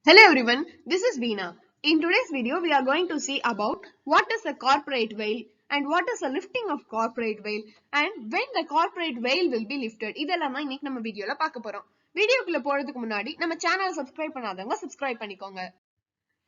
Hello everyone, this is Veena. In today's video, we are going to see about what is a corporate veil and what is a lifting of corporate veil and when the corporate veil will be lifted. இதெல்லாம் தான் இன்னைக்கு நம்ம வீடியோல பார்க்க போறோம். வீடியோக்குள்ள போறதுக்கு முன்னாடி நம்ம சேனலை சப்ஸ்கிரைப் பண்ணாதவங்க சப்ஸ்கிரைப் பண்ணிக்கோங்க.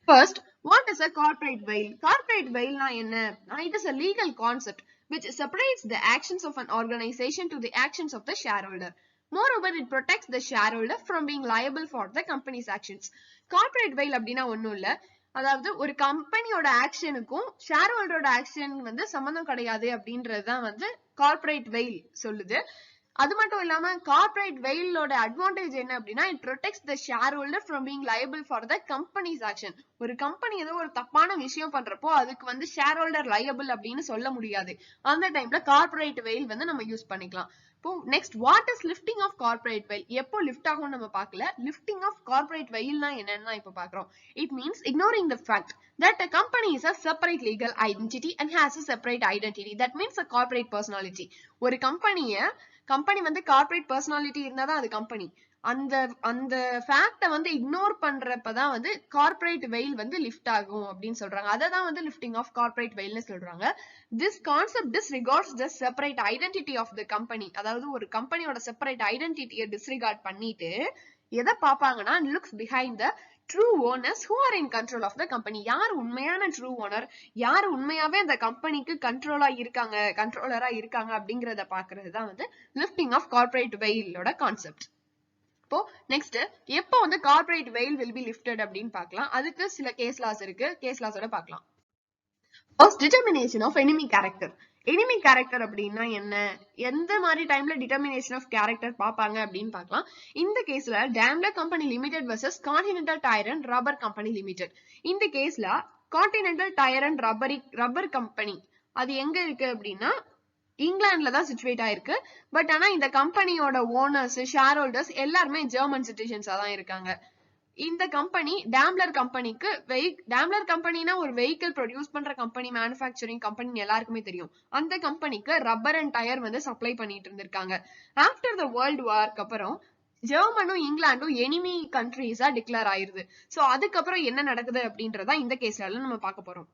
First, what is a corporate veil? Corporate veil na enna? It is a legal concept which separates the actions of an organization to the actions of the shareholder. Moreover, it protects the shareholder from being liable for the company's actions. Corporate veil அப்படினா ஒண்ணும் இல்ல. அதாவது ஒரு கம்பெனியோட ஆக்ஷனுக்கும் share ஹோல்டரோட action வந்து சம்பந்தம் கிடையாது அப்படின்றது தான் வந்து கார்ப்பரேட் வெயில் சொல்லுது. அது மட்டும் இல்லாம கார்ப்பரேட் வெயிலோட அட்வான்டேஜ் என்ன அப்படின்னா it protects the share holder from being liable for the companies action. ஒரு கம்பெனி ஏதோ ஒரு தப்பான விஷயம் பண்றப்போ அதுக்கு வந்து ஷேர் ஹோல்டர் லயபிள் அப்படின்னு சொல்ல முடியாது. அந்த டைம்ல கார்ப்பரேட் வெயில் வந்து நம்ம யூஸ் பண்ணிக்கலாம். இப்போ next what is lifting of corporate veil? எப்போ லிஃப்ட் ஆகும் நம்ம பார்க்கல. லிஃப்டிங் ஆஃப் கார்ப்பரேட் வெயில்னா என்னன்னா இப்ப பாக்குறோம். It means ignoring the fact that a company is a separate legal identity and has a separate identity. That means a corporate personality. ஒரு company வந்து corporate personality இருந்தாதான் அது கம்பெனி. அந்த அந்த ஃபேக்ட வந்து இக்னோர் பண்றப்பதான் வந்து கார்ப்பரேட் வெயில் வந்து லிஃப்ட் ஆகும் அப்படின்னு சொல்றாங்க. அததான் வந்து லிஃப்டிங் ஆஃப் கார்ப்பரேட் வெயில்னு சொல்றாங்க. This concept disregards the separate identity of the company. அதாவது ஒரு கம்பெனியோட செப்பரேட் ஐடென்டிட்டியை டிஸ்ரிகார்ட் பண்ணிட்டு எதை பாப்பாங்கன்னா looks behind the true owners who are in control of the company. யார் உண்மையான ட்ரூ ஓனர், யார் உண்மையாவே அந்த கம்பெனிக்கு கண்ட்ரோலரா இருக்காங்க அப்படிங்கறத பாக்குறது தான் வந்து லிஃப்டிங் ஆஃப் கார்ப்பரேட் வெயிலோட கான்செப்ட். இப்போ நெக்ஸ்ட் எப்போ வந்து கார்ப்பரேட் வெயில் will be lifted அப்படின்னு பார்க்கலாம். அதுக்கு சில கேஸ் லாஸ் இருக்கு. கேஸ் லாஸோட பார்க்கலாம். First, determination of enemy character. enemy character அப்படின்னா என்ன, எந்த மாதிரி டைம்ல determination of character பாப்பாங்க அப்படின்னு பார்க்கலாம். இந்த கேஸ்ல Daimler Company Limited versus Continental Tire and Rubber Company Limited. இந்த கேஸ்ல Continental Tire and Rubber Company அது எங்க இருக்கு அப்படின்னா இங்கிலாந்துல தான் சிச்சுவேட் ஆயிருக்கு. பட் ஆனா இந்த கம்பெனியோட ஓனர்ஸ் ஷேர் ஹோல்டர்ஸ் எல்லாருமே ஜெர்மன் சிட்டிசன்ஸா தான் இருக்காங்க. இந்த கம்பெனி டேம்லர் கம்பெனிக்கு டேம்லர் கம்பெனினா ஒரு வெஹிக்கிள் ப்ரொடியூஸ் பண்ற கம்பெனி, மேனுஃபேக்சரிங் கம்பெனி எல்லாருக்குமே தெரியும். அந்த கம்பெனிக்கு ரப்பர் அண்ட் டயர் வந்து சப்ளை பண்ணிட்டு இருந்திருக்காங்க. ஆஃப்டர் த வேர்ல்டு வார்க்கு அப்புறம் ஜெர்மனும் இங்கிலாண்டும் எனிமி கண்ட்ரீஸா டிக்ளேர் ஆயிருது. சோ அதுக்கப்புறம் என்ன நடக்குது அப்படின்றதா இந்த கேஸ்ல நம்ம பார்க்க போறோம்.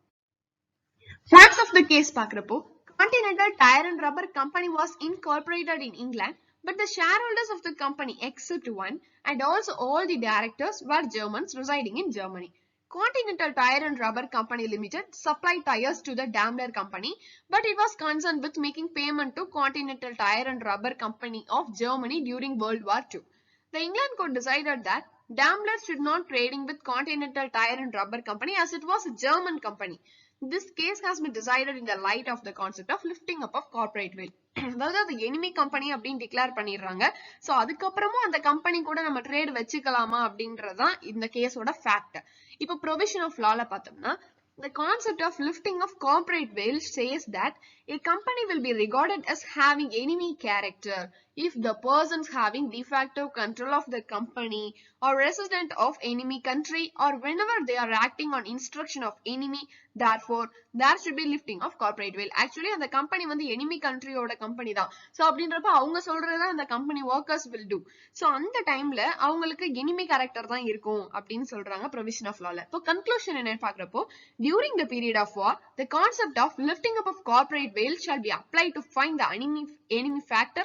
ஃபேக்ட்ஸ் ஆஃப் த கேஸ் பாக்குறப்போ Continental Tire and Rubber Company was incorporated in England, but the shareholders of the company, except one, and also all the directors were Germans residing in Germany. Continental Tire and Rubber Company Limited supplied tires to the Daimler Company, but it was concerned with making payment to Continental Tire and Rubber Company of Germany during World War II. The England court decided that Daimler should not trading with Continental Tire and Rubber Company as it was a German company. This case has been decided in the light of the concept of lifting up of corporate veil. அதாவது அது enemy company அப்படின்னு declare பண்ணிடுறாங்க. So அதுக்கப்புறமும் அந்த company கூட நம்ம trade வச்சுக்கலாமா அப்படின்றதுதான் இந்த கேஸோட ஃபேக்ட். இப்போ ப்ரொவிஷன் ஆஃப் லால பார்த்தோம்னா the concept of lifting of corporate veil says that a company will be regarded as having enemy character if the persons having de facto control of the company are resident of enemy country or whenever they are acting on instruction of enemy. Therefore, there should be lifting of corporate veil. Actually, அந்த company வந்து enemy country ஓட company தான். So அப்படின்றப்ப அவங்க சொல்றதா அந்த company workers will do. So அந்த டைம்ல அவங்களுக்கு enemy character தான் இருக்கும் அப்படின்னு சொல்றாங்க provision of lawல. இப்போ conclusion என்ன பார்க்கறப்போ during the period of war, the concept of lifting up of corporate veil shall be applied to find the enemy factor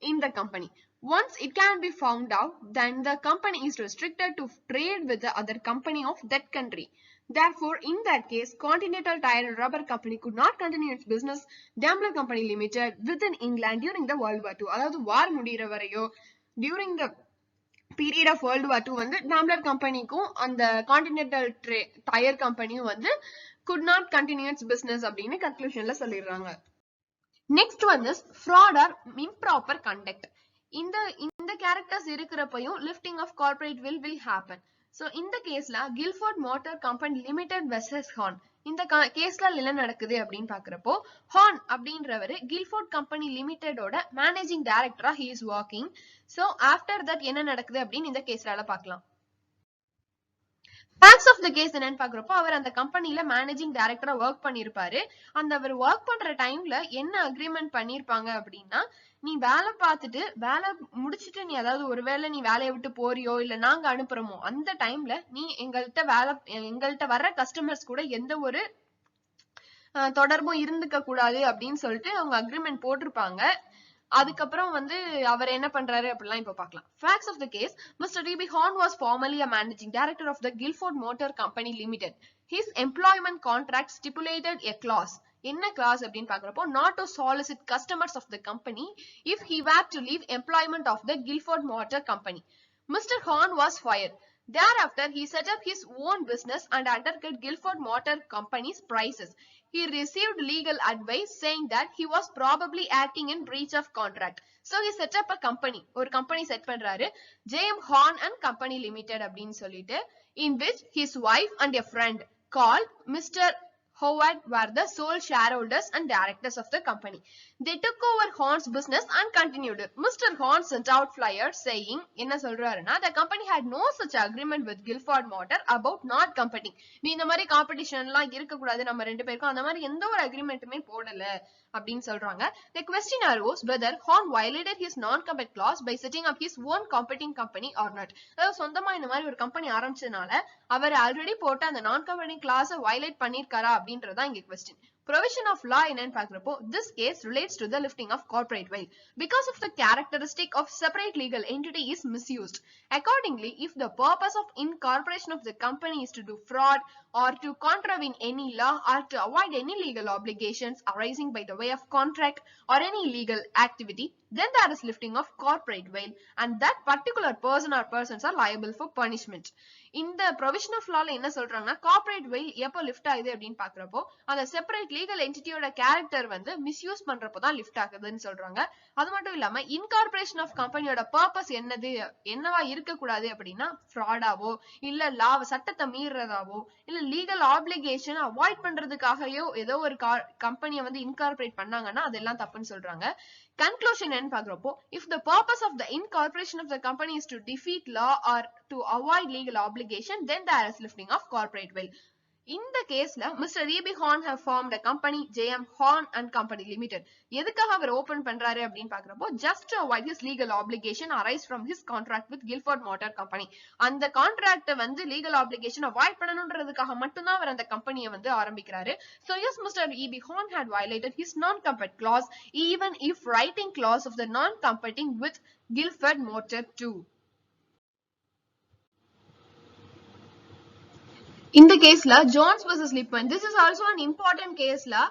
in the company. Once it can be found out, then the company is restricted to trade with the other company of that country. Therefore, in that case, Continental Tire and Rubber Company could not continue its business Daimler Company Limited within England during the World War II. அதாவது வார் முடிகிற வரையோ during the period of World War II வந்து டாம்லர் கம்பெனிக்கும் அந்த continental tyre கம்பெனியும் வந்து could not continue its business அப்படின்னு கன்க்ளூஷன்ல சொல்லிடுறாங்க. Next வந்து fraud or improper conduct. இந்த கேரக்டர்ஸ் இருக்கிறப்பையும் lifting of corporate will happen. So இந்த கேஸ்ல Gilford motor company limited versus Horne. இந்த கேஸ்ல என்ன நடக்குது அப்படின்னு பாக்குறப்போ ஹார்ன் அப்படின்றவரு கில்ஃபோர்ட் கம்பெனி லிமிடெடோட மேனேஜிங் டைரக்டரா he is working. So after that என்ன நடக்குது அப்படின்னு இந்த கேஸ்ல பார்க்கலாம். ஃபேக்ட்ஸ் ஆஃப் த கேஸ் என்னன்னு பாக்குறப்போ அவர் அந்த கம்பெனில மேனேஜிங் டைரக்டரா ஒர்க் பண்ணிருப்பாரு. அந்த அவர் ஒர்க் பண்ற டைம்ல என்ன அக்ரிமெண்ட் பண்ணிருப்பாங்க அப்படின்னா, நீ வேலை பார்த்துட்டு வேலை முடிச்சுட்டு நீ அதாவது ஒருவேளை நீ வேலையை விட்டு போறியோ இல்ல நாங்க அனுப்புறோமோ அந்த டைம்ல நீ எங்கள்கிட்ட வர்ற கஸ்டமர்ஸ் கூட எந்த ஒரு தொடர்பும் இருந்துக்க கூடாது அப்படின்னு சொல்லிட்டு அவங்க அக்ரிமெண்ட் போட்டிருப்பாங்க. அதுக்கப்புறம் வந்து அவர் என்ன பண்றாரு அப்படிலாம் இப்ப பார்க்கலாம். Facts of the case: Mr. D.B. Horn was formerly a managing director of the Guilford Motor Company Limited. His employment contract stipulated a clause. என்ன clause அப்படின்னு பார்க்கறப்போ, not to solicit customers of the company if he were to leave employment of the Guilford Motor Company. Mr. Horn was fired. Thereafter, he set up his own business and undercut Guilford Motor Company's prices. He received legal advice saying that he was probably acting in breach of contract. So he set up a company. ஒரு company set பண்றாரு. JM Horn and Company Limited அப்படின்னு சொல்லிட்டு, in which his wife and a friend called Mr. Howard were the sole shareholders and directors of the company. They took over Horn's business and continued it. Mr. Horn sent out flyers saying, என்ன சொல்றாருன்னா, the company had no such agreement with Guilford Motor about not competing. நீ இந்த மாதிரி competition எல்லாம் இருக்க கூடாது நம்ம ரெண்டு பேருக்கும், அந்த மாதிரி எந்த ஒரு அக்ரிமெண்ட்டுமே போடல அப்படின்னு சொல்றாங்க. The question arose whether Horn violated his non-compete clause by setting up his own competing company or not. அதாவது சொந்தமா இந்த மாதிரி ஒரு கம்பெனி ஆரம்பிச்சதுனால அவர் ஆல்ரெடி போட்ட அந்த நான்-கம்பெட்டிங் கிளாஸை வயலேட் பண்ணிருக்காரா அப்படின்றதா இங்க கொஸ்டின். Provision of law என்னன்னு பாக்குறப்போ, this case relates to the lifting of corporate veil because of the characteristic of separate legal entity is misused. Accordingly, if the purpose of incorporation of the company is to do fraud or to contravene any law or to avoid any legal obligations arising by the way of contract or any legal activity, then there is lifting of corporate veil and that particular person or persons are liable for punishment. இந்த provision of lawல என்ன சொல்றாங்கன்னா, corporate veil எப்போ lift ஆகுது அப்படின்னு பாக்குறப்போ, அந்த separate legal என்டிட்டியோட character வந்து misuse பண்றப்போதான் lift ஆகுதுன்னு சொல்றாங்க. அது மட்டும் இல்லாம இன்கார்பரேஷன் ஆஃப் கம்பெனியோட பர்பஸ் என்னவா இருக்கக்கூடாது அப்படின்னா, ஃப்ராடாவோ இல்ல சட்டத்தை மீறதாவோ இல்ல லீகல் ஆப்ளிகேஷன் அவாய்ட் பண்றதுக்காகவோ ஏதோ ஒரு கம்பெனியை வந்து இன்கார்பரேட் பண்ணாங்கன்னா அதெல்லாம் தப்புன்னு சொல்றாங்க. Conclusion என்ன பாக்குறப்போ, if the purpose of the incorporation of the company is to defeat law or to avoid legal obligation, then there is lifting of corporate veil. இந்த கேஸ்ல Mr. D.B. Horn have formed a company, JM Horn and Company Limited. எதுக்காக அவர் open பண்றாரு அப்படின்னு பாக்குறப்போ, just to avoid his legal obligation arise from his contract with Guilford Motor Company. அந்த contract வந்து legal application avoid பண்ணணும்ன்றதுக்காக மட்டும்தான் அவர் அந்த கம்பெனியை வந்து ஆரம்பிக்கிறாரு. So yes, Mr. D.B. Horn had violated his non-compete clause even if writing clause of the non-competing with Guilford Motor too. In the case la Jones versus Lippmann, this is also an important case la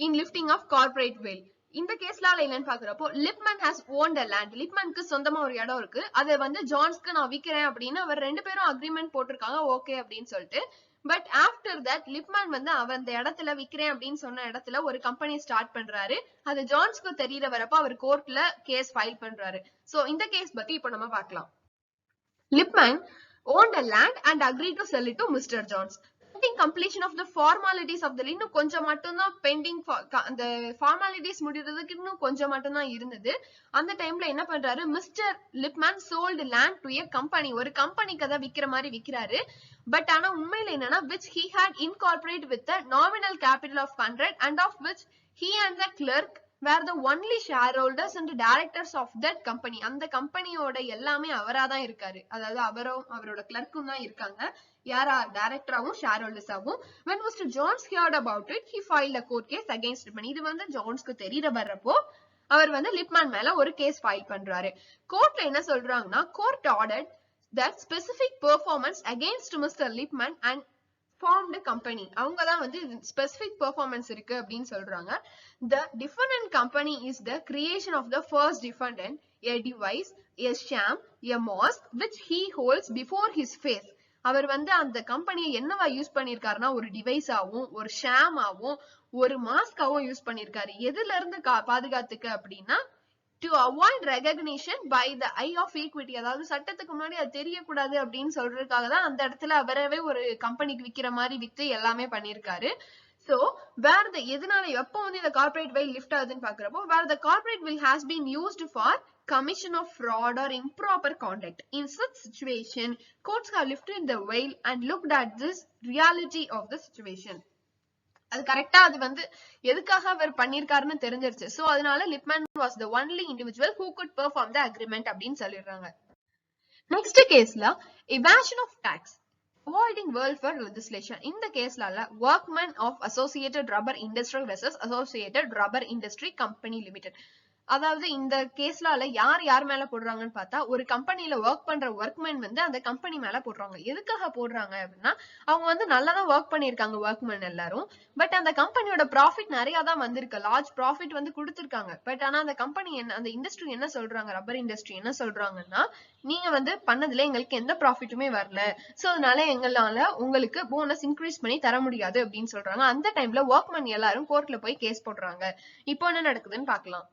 in lifting of corporate veil. இந்த case லால என்னன்னு பாக்குறப்போ, Lipman has owned a land. லிப்மனுக்கு சொந்தமா ஒரு இடம் இருக்கு, அதை வந்து ஜான்ஸ்க்கு நான் விக்கிறேன் அப்படின்னு அவர் ரெண்டு பேரும் அக்ரிமெண்ட் போட்டிருக்காங்க, ஓகே அப்படின்னு சொல்லிட்டு. பட் ஆஃப்டர் தட் லிப்மன் வந்து அவர் அந்த இடத்துல விக்கிறேன் அப்படின்னு சொன்ன இடத்துல ஒரு கம்பெனி ஸ்டார்ட் பண்றாரு. அது ஜான்ஸ்க்கு தெரியற வரப்போ அவர் கோர்ட்ல கேஸ் ஃபைல் பண்றாரு. சோ இந்த கேஸ் பத்தி இப்போ நம்ம பார்க்கலாம். Lipman owned a land and agreed to sell it to Mr. Jones. Pending completion of the formalities of the deal, இன்னும் கொஞ்சம் மட்டும் தான் பெண்டிங், அந்த ஃபார்மாலிட்டிஸ் முடிறதுக்கு இன்னும் கொஞ்சம் மட்டும் தான் இருந்தது. அந்த டைம்ல என்ன பண்றாரு, mister Lipman sold land to a company, ஒரு கம்பெனிக்கு அதை விக்கிற மாதிரி விக்கிறாரு. பட் ஆனா உண்மையில என்னன்னா, which he had incorporated with a nominal capital of 100 and of which he and the clerk were the only shareholders and directors of that company. அந்த கம்பெனியோட எல்லாமே அவராதான் இருக்காரு, அதாவது அவரோட கிளர்க்கும் தான் இருக்காங்க. யாரா, டைரக்டராவும் ஷேர்ஹோல்டர்ஸாவும். when Mr. Jones heard about it, he filed a court case against Lippmann. இது வந்து ஜான்ஸ்க்கு தெரியற வர்றப்போ அவர் வந்து லிப்மன் மேல ஒரு கேஸ் ஃபைல் பண்றாரு. கோர்ட்ல என்ன சொல்றாங்கன்னா, court ordered that specific performance against Mr. Lippmann and formed a company. அவங்க தான் வந்து specific performance இருக்கு அப்படின்னு சொல்றாங்க. The defendant company is the creation of the first defendant, a device, a sham, a mask which he holds before his face. அவர் வந்து அந்த கம்பெனியை என்னவா யூஸ் பண்ணிருக்காருன்னா, ஒரு டிவைஸ் ஆவும் ஒரு ஷாம் ஆவும் ஒரு மாஸ்காவும் யூஸ் பண்ணிருக்காரு. எதுல இருந்து பாதுகாத்துக்க அப்படின்னா, to avoid recognition by the eye of equity, அதாவது சட்டத்துக்கு முன்னாடி அது தெரியக்கூடாது அப்படின்னு சொல்றதுக்காக தான் அந்த இடத்துல அவரவே ஒரு கம்பெனிக்கு விக்கிற மாதிரி வித்து எல்லாமே பண்ணிருக்காரு. So where the எதனால எப்போ வந்து இந்த corporate veil lift ஆகுதுன்னு பாக்குறப்போ where the corporate veil has been used for commission of fraud or improper conduct. In such situation, courts have lifted the veil and looked at this reality of the situation. அது கரெக்டா அது வந்து எதுக்காக அவர் பண்ணிருக்காருன்னு தெரிஞ்சிருச்சு. So அதனால Lipmann was the only individual who could perform the agreement அப்படின்னு சொல்லிடுறாங்க. Next கேஸ்ல evasion of tax, avoiding welfare legislation. இந்த கேஸ்ல workmen of Associated Rubber Industry versus Associated Rubber Industry Company Limited. அதாவது இந்த கேஸ்ல யார் மேல போடுறாங்கன்னு பார்த்தா ஒரு கம்பெனில ஒர்க் பண்ற ஒர்க்மேன் வந்து அந்த கம்பெனி மேல போடுறாங்க. எதுக்காக போடுறாங்க அப்படின்னா அவங்க வந்து நல்லா தான் ஒர்க் பண்ணிருக்காங்க ஒர்க்மேன் எல்லாரும். பட் அந்த கம்பெனியோட ப்ராஃபிட் நிறைய தான் வந்திருக்கு, லார்ஜ் ப்ராஃபிட் வந்து கொடுத்திருக்காங்க. பட் ஆனா அந்த கம்பெனி அந்த இண்டஸ்ட்ரி என்ன சொல்றாங்க, ரப்பர் இண்டஸ்ட்ரி என்ன சொல்றாங்கன்னா நீங்க வந்து பண்ணதுல எங்களுக்கு எந்த ப்ராஃபிட்டுமே வரல, சோ அதனால எங்களால உங்களுக்கு போனஸ் இன்க்ரீஸ் பண்ணி தர முடியாது அப்படின்னு சொல்றாங்க. அந்த டைம்ல ஒர்க்மேன் எல்லாரும் கோர்ட்ல போய் கேஸ் போடுறாங்க. இப்போ என்ன நடக்குதுன்னு பாக்கலாம்.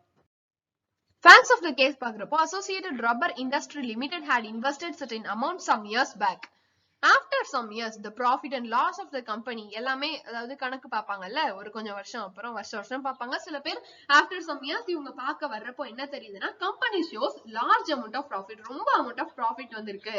Facts of the case பாக்குறப்போ Associated Rubber Industry Limited had invested certain amount some years back. After some years, the profit and loss of the company எல்லாமே அதாவது கணக்கு பாப்பாங்கல்ல, ஒரு கொஞ்சம் வருஷம் அப்புறம் வருஷம் பாப்பாங்க. சில பேர் after some years இவங்க பார்க்க வர்றப்போ என்ன தெரியுதுன்னா company shows large amount of profit, ரொம்ப amount of profit வந்திருக்கு.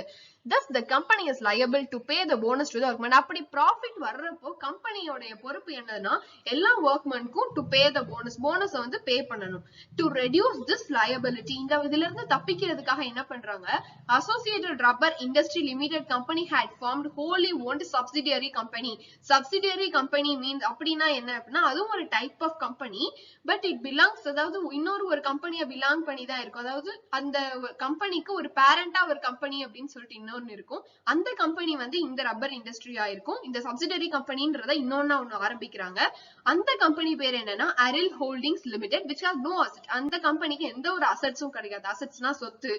Thus the company is liable to pay the bonus to the workmen. அப்படி profit வர்றப்போ கம்பெனியோட பொறுப்பு என்னன்னா எல்லா workmenக்கும் to pay the bonus வந்து pay பண்ணணும். To reduce this liability, இந்த இதுல இருந்து தப்பிக்கிறதுக்காக என்ன பண்றாங்க, Associated Rubber Industry Limited company had formed wholly owned subsidiary company. Subsidiary company means அப்படினா என்ன அப்படினா அதுவும் ஒரு type of company, but it belongs, அதாவது இன்னொரு ஒரு கம்பெனியை பிலாங் பண்ணி தான் இருக்கும். அதாவது அந்த கம்பெனிக்கு ஒரு பேரண்டா ஒரு கம்பெனி அப்படின்னு சொல்லிட்டு இன்னொன்னு இருக்கும். அந்த கம்பெனி வந்து இந்த ரப்பர் இண்டஸ்ட்ரியா இருக்கும். இந்த சப்சிடரி கம்பெனின்றத இன்னொன்னு ஒண்ணு ஆரம்பிக்கிறாங்க. அந்த கம்பெனி பேர் என்னன்னா Aril holdings limited, which has no asset. அந்த கம்பெனிக்கு எந்த ஒரு அசெட்ஸும் கிடையாது. அசெட்ஸ்னா சொத்து,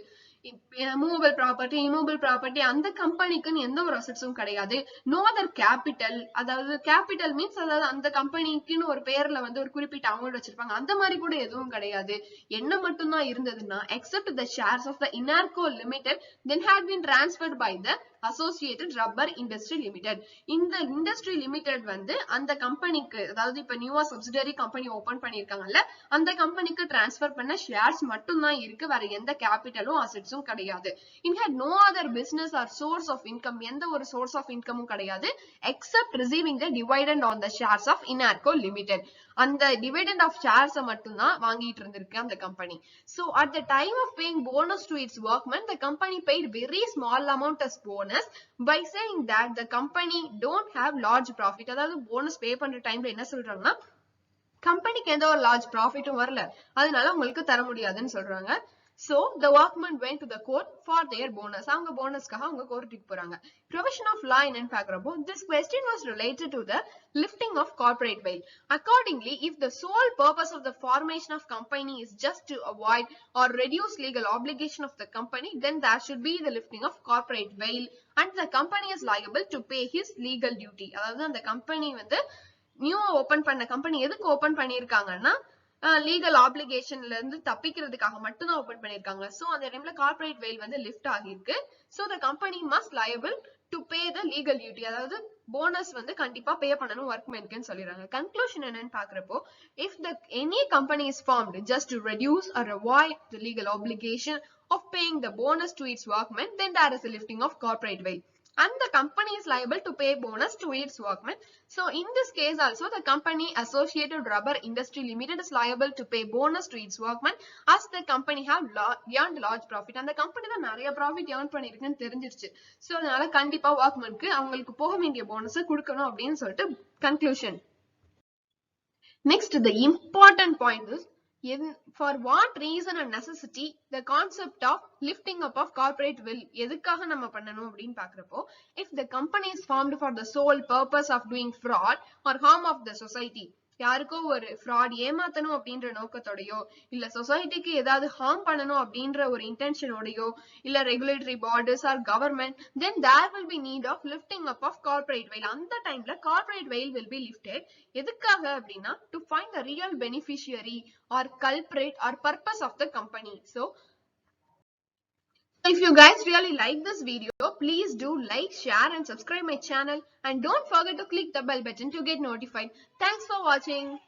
மூவபிள் ப்ராப்பர்ட்டி, இமூவபிள் ப்ராப்பர்ட்டி, அந்த கம்பெனிக்குன்னு எந்த ஒரு அசெட்ஸும் கிடையாது. நோ அதர் கேபிட்டல், அதாவது கேபிட்டல் மீன்ஸ் அதாவது அந்த கம்பெனிக்குன்னு ஒரு பேர்ல வந்து ஒரு குறிப்பிட்ட அமௌண்ட் வச்சிருப்பாங்க, அந்த மாதிரி கூட எதுவும் கிடையாது. என்ன மட்டும்தான் இருந்ததுன்னா except the shares of the Inarco Limited then had been transferred by the Associated Rubber Industry Limited. இந்த இண்டஸ்ட்ரி லிமிடெட் வந்து அந்த கம்பெனிக்கு, அதாவது இப்ப நியூவா சப்சிடரி கம்பெனி ஓபன் பண்ணிருக்காங்கல்ல, அந்த கம்பெனிக்கு டிரான்ஸ்பர் பண்ண ஷேர்ஸ் மட்டும் தான் இருக்கு, வேற எந்த கேபிட்டலும் அசெட்ஸும் கிடையாது. It had no other business or source of income, எந்த ஒரு சோர்ஸ் ஆஃப் இன்கமும் கிடையாது, except receiving the dividend on the shares of Inarco Limited. அந்த டிவிடெண்ட் ஆஃப் ஷேர்ஸ் மட்டும் தான் வாங்கிட்டு இருந்திருக்கு அந்த கம்பெனி. So at the time of paying bonus to its workmen, the company paid very small amount as bonus by saying that the company don't have large profit. அதாவது bonus பே பண்ற டைம்ல என்ன சொல்றாங்கன்னா கம்பெனிக்கு எந்த ஒரு லார்ஜ் ப்ராஃபிட்டும் வரல, அதனால உங்களுக்கு தர முடியாதுன்னு சொல்றாங்க. So the workmen went to the court for their bonus. அவங்க போனஸ்க்காக அவங்க கோர்ட்டுக்கு போறாங்க. Provision of law என்னன்னு பாக்குறப்போ this question was related to the lifting of corporate veil. Accordingly, if the sole purpose of the formation of company is just to avoid or reduce legal obligation of the company, then there should be the lifting of corporate veil and the company is liable to pay his legal duty. அதாவது அந்த company வந்து நியூவா open பண்ண company எதுக்கு open பண்ணிருக்காங்கன்னா legal ஆப்ளிகேஷன்ல இருந்து தப்பிக்கிறதுக்காக மட்டும் தான் open பண்ணிருக்காங்க. சோ அந்த டைம்ல கார்ப்பரேட் வெயில் வந்து லிஃப்ட் ஆகிருக்கு. So the company must liable to pay the legal duty, அதாவது போனஸ் வந்து கண்டிப்பா பே பண்ணணும் ஒர்க்மேனுக்குன்னு சொல்லிடுறாங்க. கன்க்ளூஷன் என்னன்னு பாக்குறப்போ if the any company is formed just to reduce or avoid the legal obligation of paying the bonus to its workmen, then there is a lifting of corporate veil and the company is liable to pay bonus to its workmen. So in this case also the company Associated Rubber Industry Limited is liable to pay bonus to its workmen as the company have earned large profit. அந்த company தான் நிறைய profit earn பண்ணிருக்குன்னு தெரிஞ்சிருச்சு. So அதனால கண்டிப்பா ஒர்க்மேனுக்கு அவங்களுக்கு போக வேண்டிய bonus கொடுக்கணும் அப்படின்னு சொல்லிட்டு conclusion. Next the important point is for what reason and necessity the concept of lifting up of corporate veil எதுக்காக நம்ம பண்ணணும் அப்படின்னு பாக்குறப்போ if the company is formed for the sole purpose of doing fraud or harm of the society, யாருக்கோ ஒரு fraud ஏமாத்தணும் அப்படின்ற நோக்கத்தோடயோ இல்ல சொசைட்டிக்கு ஏதாவது harm பண்ணணும் அப்படின்ற ஒரு இன்டென்ஷனோடயோ இல்ல regulatory bodies R government, then there will be need of lifting up of corporate veil. அந்த டைம்ல corporate veil will be lifted. எதுக்காக அப்படின்னா to find the real beneficiary or culprit or purpose of the company. So if you guys really like this video, please do like, share and subscribe my channel, and don't forget to click the bell button to get notified. Thanks for watching.